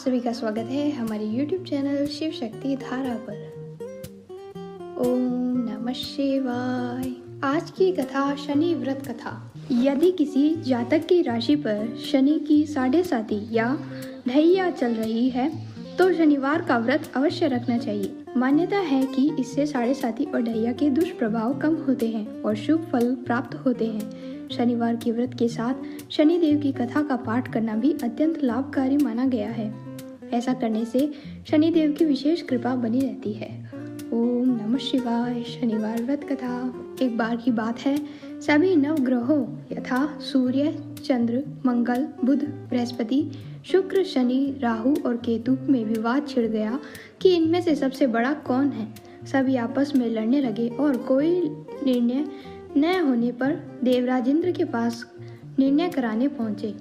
सभी का स्वागत है हमारे YouTube चैनल शिव शक्ति धारा पर। ओम नमः शिवाय। आज की कथा शनि व्रत कथा। यदि किसी जातक की राशि पर शनि की 7.5 या ढैया चल रही है तो शनिवार का व्रत अवश्य रखना चाहिए। मान्यता है कि इससे 7.5 और ढैया के दुष्प्रभाव कम होते हैं और शुभ फल प्राप्त होते हैं। शनिवार के व्रत के साथ शनि देव की कथा का पाठ करना भी अत्यंत लाभकारी माना गया है। ऐसा करने से शनि देव की विशेष कृपा बनी रहती है। ओम नमः शिवाय। शनिवार व्रत कथा। एक बार की बात है, सभी नवग्रहों यथा सूर्य, चंद्र, मंगल, बुध, बृहस्पति, शुक्र, शनि, राहु और केतु में विवाद छिड़ गया कि इनमें से सबसे बड़ा कौन है। सभी आपस में लड़ने लगे और कोई निर्णय न होने पर देवराज इंद्र के पास निर्णय कराने पहुंचे।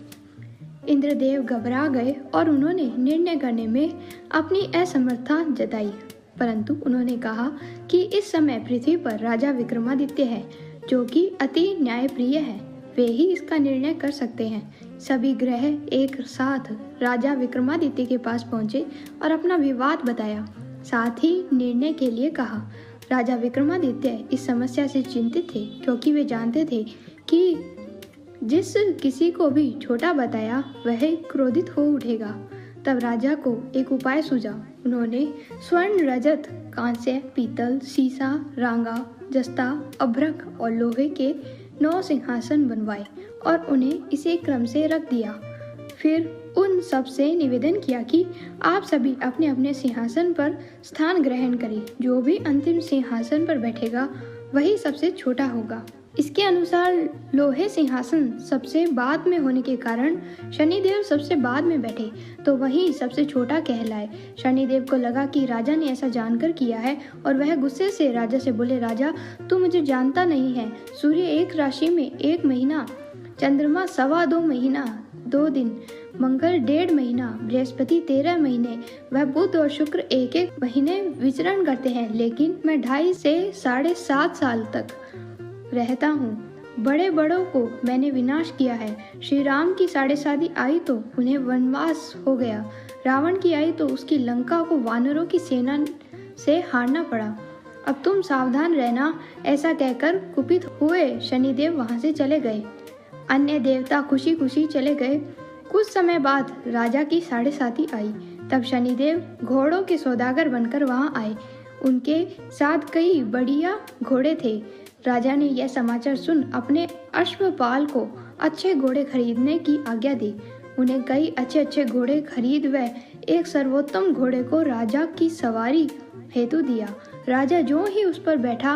इंद्रदेव घबरा गए और उन्होंने निर्णय करने में अपनी असमर्थता जताई, परंतु उन्होंने कहा कि इस समय पृथ्वी पर राजा विक्रमादित्य है जो कि अति न्यायप्रिय है, वे ही इसका निर्णय कर सकते हैं। सभी ग्रह एक साथ राजा विक्रमादित्य के पास पहुंचे और अपना विवाद बताया, साथ ही निर्णय के लिए कहा। राजा विक्रमादित्य इस समस्या से चिंतित थे क्योंकि वे जानते थे कि जिस किसी को भी छोटा बताया वह क्रोधित हो उठेगा। तब राजा को एक उपाय सूझा। उन्होंने स्वर्ण, रजत, कांस्य, पीतल, सीसा, रांगा, जस्ता, अभ्रक और लोहे के 9 सिंहासन बनवाए और उन्हें इसी क्रम से रख दिया। फिर उन सब से निवेदन किया कि आप सभी अपने अपने सिंहासन पर स्थान ग्रहण करें। जो भी अंतिम सिंहासन पर बैठेगा वही सबसे छोटा होगा। इसके अनुसार लोहे सिंहासन सबसे बाद में होने के कारण शनिदेव सबसे बाद में बैठे तो वही सबसे छोटा कहलाए। शनिदेव को लगा कि राजा ने ऐसा जानकर किया है और वह गुस्से से राजा से बोले, राजा तू मुझे जानता नहीं है। सूर्य एक राशि में 1 महीना, चंद्रमा 2.25 महीना 2 दिन, मंगल 1.5 महीना, बृहस्पति 13 महीने, वह बुध और शुक्र 1-1 महीने विचरण करते हैं, लेकिन मैं 2.5 से 7.5 साल तक रहता हूँ। बड़े बड़ों को मैंने विनाश किया है। श्री राम की 7.5 आई तो उन्हें वनवास हो गया। रावण की आई तो उसकी लंका को वानरों की सेना से हारना पड़ा। अब तुम सावधान रहना। ऐसा कहकर कुपित हुए शनिदेव वहां से चले गए। अन्य देवता खुशी खुशी चले गए। कुछ समय बाद राजा की 7.5 आई। तब शनिदेव घोड़ों के सौदागर बनकर वहां आए। उनके साथ कई बढ़िया घोड़े थे। राजा ने यह समाचार सुन अपने अश्वपाल को अच्छे घोड़े खरीदने की आज्ञा दी। उन्हें कई अच्छे घोड़े खरीद व एक सर्वोत्तम घोड़े को राजा की सवारी हेतु दिया। राजा जो ही उस पर बैठा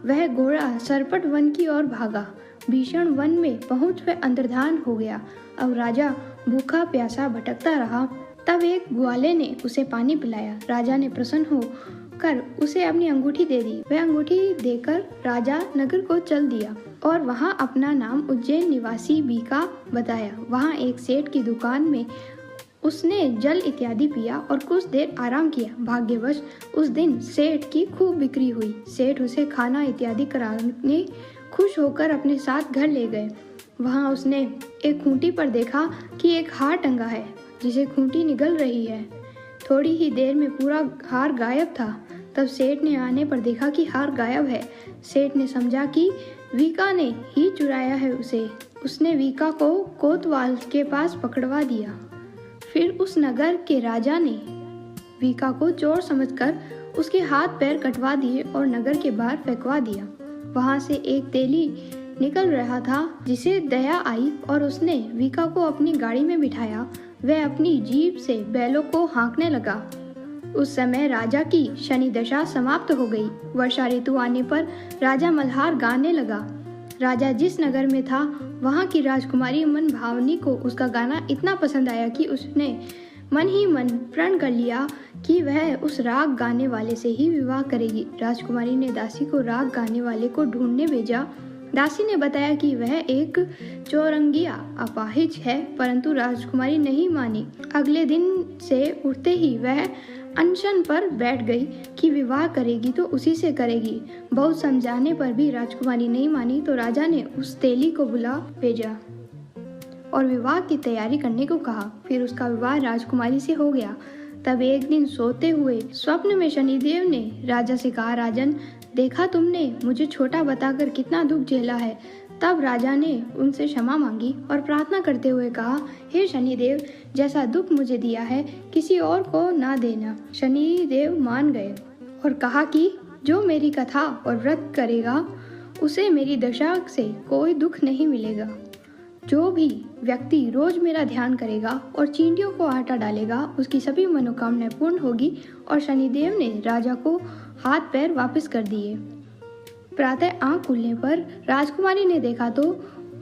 वह घोड़ा सरपट वन की ओर भागा। भीषण वन में पहुंच वह अंतर्धान हो गया। अब राजा भूखा प्यासा भटकता रहा। तब एक ग्वाले ने उसे पानी पिलाया। राजा ने प्रसन्न होकर उसे अपनी अंगूठी दे दी। वह अंगूठी देकर राजा नगर को चल दिया और वहां अपना नाम उज्जैन निवासी बीका बताया। वहां एक सेठ की दुकान में उसने जल इत्यादि पिया और कुछ देर आराम किया। भाग्यवश उस दिन सेठ की खूब बिक्री हुई। सेठ उसे खाना इत्यादि कराने खुश होकर अपने साथ घर ले गए। वहां उसने एक खूंटी पर देखा कि एक हार टंगा है जिसे खूंटी निगल रही है। थोड़ी ही देर में पूरा हार गायब था। तब सेठ ने आने पर देखा कि हार गायब है। सेठ ने समझा कि वीका ने ही चुराया है उसे। उसने वीका को कोतवाल के पास पकड़वा दिया। फिर उस नगर के राजा ने वीका को चोर समझकर उसके हाथ पैर कटवा दिए और नगर के बाहर फेंकवा दिया। वहां से एक तेली निकल रहा था जिसे दया आई और उसने वीका को अपनी गाड़ी में बिठाया। वह अपनी जीभ से बैलों को हाँकने लगा। उस समय राजा की शनि दशा समाप्त हो गई। वर्षा ऋतु आने पर राजा मल्हार गाने लगा। राजा जिस नगर में था वहां की राजकुमारी मन भावनी को उसका गाना इतना पसंद आया कि उसने मन ही मन प्रण कर लिया कि वह उस राग गाने वाले से ही विवाह करेगी। राजकुमारी ने दासी को राग गाने वाले को ढूंढने भेजा। दासी ने बताया कि वह एक चौरंगिया अपाहिज है, परंतु राजकुमारी नहीं मानी। अगले दिन से उठते ही वह अनशन पर बैठ गई कि विवाह करेगी तो उसी से करेगी। बहुत समझाने पर भी राजकुमारी नहीं मानी तो राजा ने उस तेली को बुला भेजा और विवाह की तैयारी करने को कहा। फिर उसका विवाह राजकुमारी से हो गया। तब एक दिन सोते हुए स्वप्न में शनिदेव ने राजा से कहा, राजन, देखा तुमने मुझे छोटा बताकर कितना दुख झेला है। तब राजा ने उनसे क्षमा मांगी और प्रार्थना करते हुए कहा, हे शनिदेव, जैसा दुख मुझे दिया है किसी और को ना देना। शनिदेव मान गए और कहा कि जो मेरी कथा और व्रत करेगा उसे मेरी दशा से कोई दुख नहीं मिलेगा। जो भी व्यक्ति रोज मेरा ध्यान करेगा और चींटियों को आटा डालेगा उसकी सभी मनोकामनाएं पूर्ण होगी। और शनिदेव ने राजा को हाथ पैर वापस कर दिए। प्रातः आंख खुलने पर राजकुमारी ने देखा तो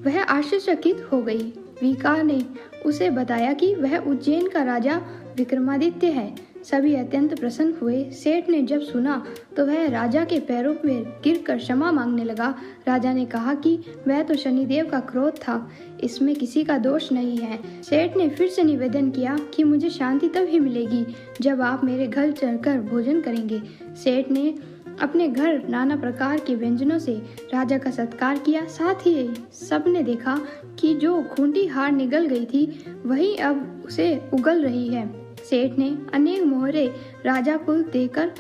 वह आश्चर्यचकित हो गई। विका ने उसे बताया कि वह उज्जैन का राजा विक्रमादित्य है। सभी अत्यंत प्रसन्न हुए। सेठ ने जब सुना तो वह राजा के पैरों में गिरकर क्षमा मांगने लगा। राजा ने कहा कि वह तो शनिदेव का क्रोध था, इसमें किसी का दोष नहीं है। सेठ ने फिर से निवेदन किया कि मुझे शांति तभी मिलेगी जब आप मेरे घर चलकर भोजन करेंगे। सेठ ने अपने घर नाना प्रकार के व्यंजनों से राजा का सत्कार किया। साथ ही सबने देखा कि जो खूंटी हार निगल गई थी वही अब उसे उगल रही है। सेठ ने अनेक मोहरे राजा को देकर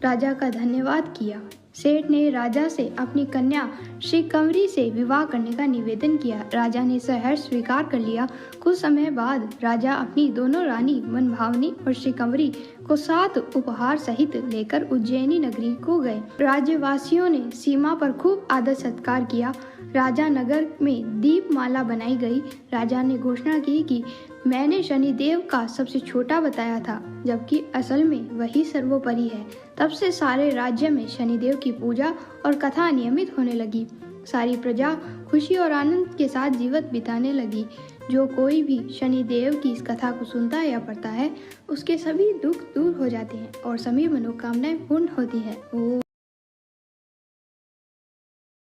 राजा का धन्यवाद किया। सेठ ने राजा से अपनी कन्या श्री कंवरी से विवाह करने का निवेदन किया। राजा ने सहर्ष स्वीकार कर लिया। कुछ समय बाद राजा अपनी दोनों रानी मनभावनी और श्री कंवरी को 7 उपहार सहित लेकर उज्जैनी नगरी को गए। राज्यवासियों ने सीमा पर खूब आदर सत्कार किया। राजा नगर में दीपमाला बनाई गई। राजा ने घोषणा की कि मैंने शनिदेव का सबसे छोटा बताया था, जबकि असल में वही सर्वोपरि है। तब से सारे राज्य में शनिदेव की पूजा और कथा नियमित होने लगी। सारी प्रजा खुशी और आनंद के साथ जीवन बिताने लगी। जो कोई भी शनिदेव की इस कथा को सुनता या पढ़ता है उसके सभी दुख दूर हो जाते हैं और सभी मनोकामनाएं पूर्ण होती हैं।